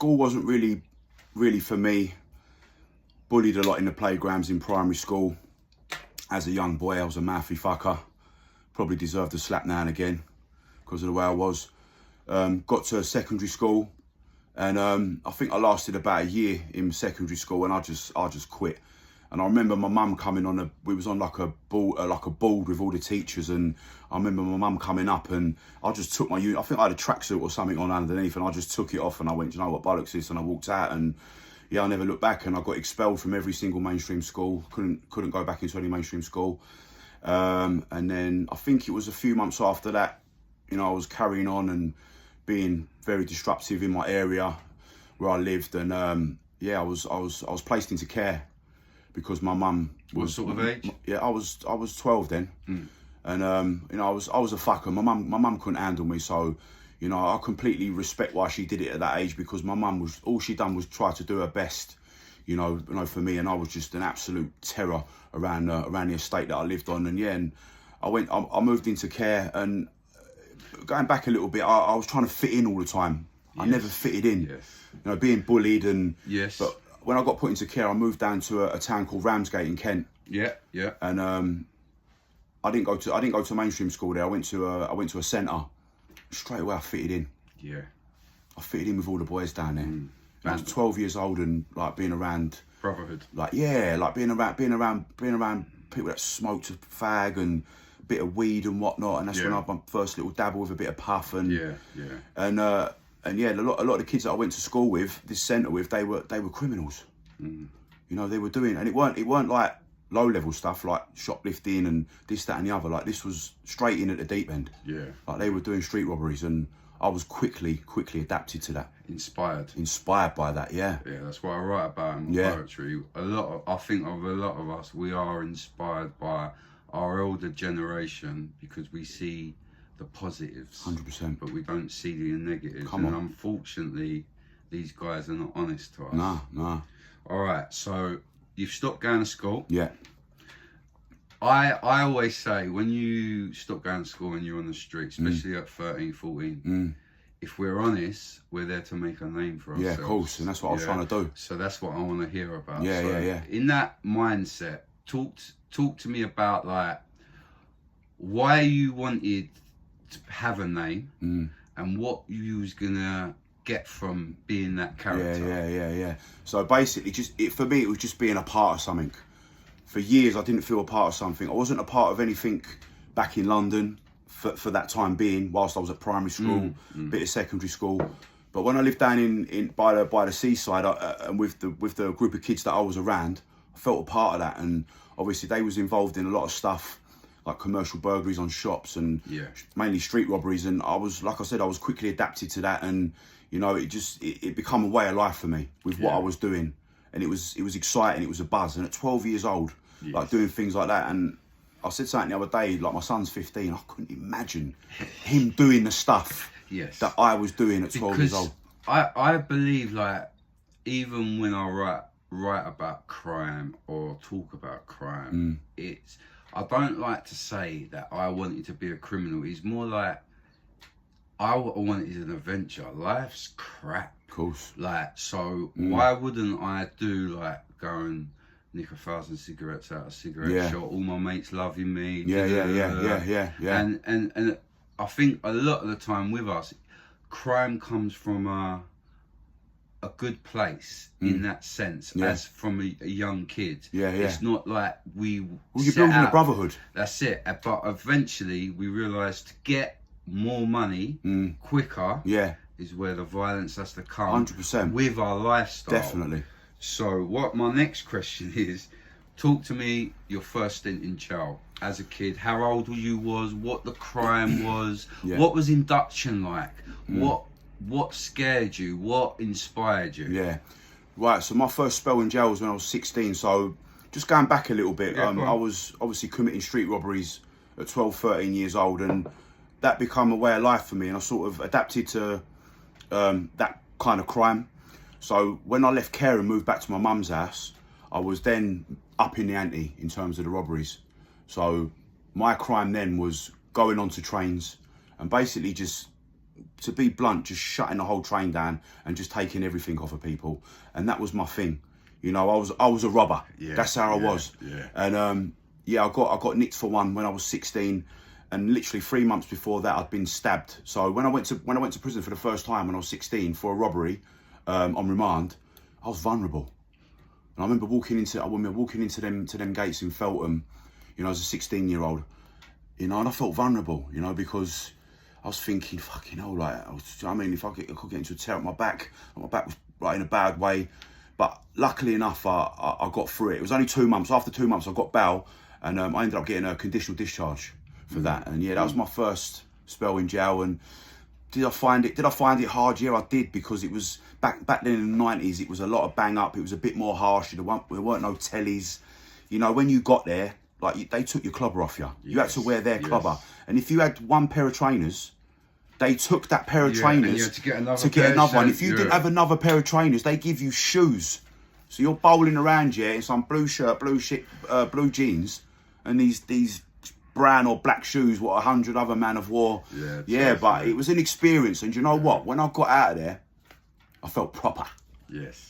school wasn't really for me. Bullied a lot in the playgrounds in primary school. As a young boy, I was a mouthy fucker. Probably deserved a slap now and again because of the way I was. Got to secondary school, and I think I lasted about a year in secondary school, and I just quit. And I remember my mum coming on we was on like a board with all the teachers, and I remember my mum coming up, and I just took my I think I had a tracksuit or something on underneath, and I just took it off, and I went, you know what bollocks is this, and I walked out, and yeah, I never looked back, and I got expelled from every single mainstream school. Couldn't go back into any mainstream school. And then I think it was a few months after that, you know, I was carrying on and being very disruptive in my area where I lived, and yeah, I was placed into care because my mum was. What sort of age? Yeah, I was 12 then, and you know, I was a fucker. My mum couldn't handle me, so you know, I completely respect why she did it at that age, because my mum was, all she done was try to do her best, you know, for me, and I was just an absolute terror around the estate that I lived on. And yeah, and I moved into care, and going back a little bit, I was trying to fit in all the time. Yes. I never fitted in. Yes. You know, being bullied and yes. But when I got put into care, I moved down to a town called Ramsgate in Kent. Yeah, yeah. And I didn't go to mainstream school there. I went to a centre. Straight away, I fitted in. Yeah. I fitted in with all the boys down there. I was 12 years old, and like being around brotherhood. Like yeah, like being around people that smoked a fag and a bit of weed and whatnot. And that's when I had my first little dabble with a bit of puff and and yeah, a lot of the kids that I went to school with, this centre with, they were criminals. You know, they were doing, and it weren't like low level stuff like shoplifting and this, that, and the other. Like this was straight in at the deep end. Yeah. Like they were doing street robberies, and I was quickly adapted to that. Inspired by that, yeah. Yeah, that's what I write about in my poetry. I think of a lot of us, we are inspired by our older generation because we see the positives. 100%. But we don't see the negatives. And unfortunately, these guys are not honest to us. Nah. All right, so you've stopped going to school. Yeah. I always say, when you stop going to school and you're on the street, especially at 13, 14, if we're honest, we're there to make a name for ourselves. Yeah, of course, and that's what I was trying to do. So that's what I want to hear about. Yeah. In that mindset, talk to me about like why you wanted to have a name and what you was gonna get from being that character. Yeah. So basically, for me, it was just being a part of something. For years, I didn't feel a part of something. I wasn't a part of anything back in London for that time being, whilst I was at primary school, bit of secondary school. But when I lived down in by the seaside, and with the group of kids that I was around, I felt a part of that. And obviously, they was involved in a lot of stuff, like commercial burglaries on shops and mainly street robberies. And I was, like I said, I was quickly adapted to that. And you know, it became a way of life for me with what I was doing. And it was exciting. It was a buzz. And at 12 years old, like doing things like that. And I said something the other day, like my son's 15. I couldn't imagine him doing the stuff that I was doing at 12 years old. I believe, like, even when I write about crime or talk about crime, I don't like to say that I wanted to be a criminal. It's more like I wanted an adventure. Life's crap. Of course. Like, so why wouldn't I do, like, go and nick 1,000 cigarettes out of a cigarette shop, all my mates loving me. Yeah. And I think a lot of the time with us, crime comes from a good place in that sense, as from a young kid. It's not like you're building a brotherhood. That's it. But eventually we realised to get more money quicker is where the violence has to come. 100%. With our lifestyle. Definitely. So what my next question is, talk to me your first stint in jail as a kid, how old you was, what the crime was, what was induction like, what scared you, what inspired you? Yeah, right, so my first spell in jail was when I was 16, so just going back a little bit, I was obviously committing street robberies at 12, 13 years old, and that became a way of life for me, and I sort of adapted to that kind of crime. So when I left care and moved back to my mum's house, I was then up in the ante in terms of the robberies. So my crime then was going onto trains and basically just to be blunt, just shutting the whole train down and just taking everything off of people. And that was my thing. You know, I was a robber. Yeah, That's how I was. Yeah. And yeah, I got nicked for one when I was 16, and literally 3 months before that, I'd been stabbed. So when I went to prison for the first time when I was 16 for a robbery on remand, I was vulnerable. And I remember walking into them gates in Feltham, you know, as a 16-year-old, you know, and I felt vulnerable, you know, because I was thinking, fucking hell, like, I mean, if I could get into a tear at my back was right in a bad way. But luckily enough, I got through it. It was only 2 months. After 2 months, I got bail, and I ended up getting a conditional discharge for that. And yeah, that was my first spell in jail. And did I find it hard? Yeah, I did, because it was back then in the 90s. It was a lot of bang up. It was a bit more harsh. There weren't no tellies. You know, when you got there, like, they took your clobber off you. You had to wear their clobber. And if you had one pair of trainers, they took that pair of trainers to get another one. If you didn't have another pair of trainers, they give you shoes. So you're bowling around, yeah, in some blue shirt, blue jeans, and these brown or black shoes what 100 other men have wore. Yeah, but it was an experience. And you know what? When I got out of there, I felt proper. Yes.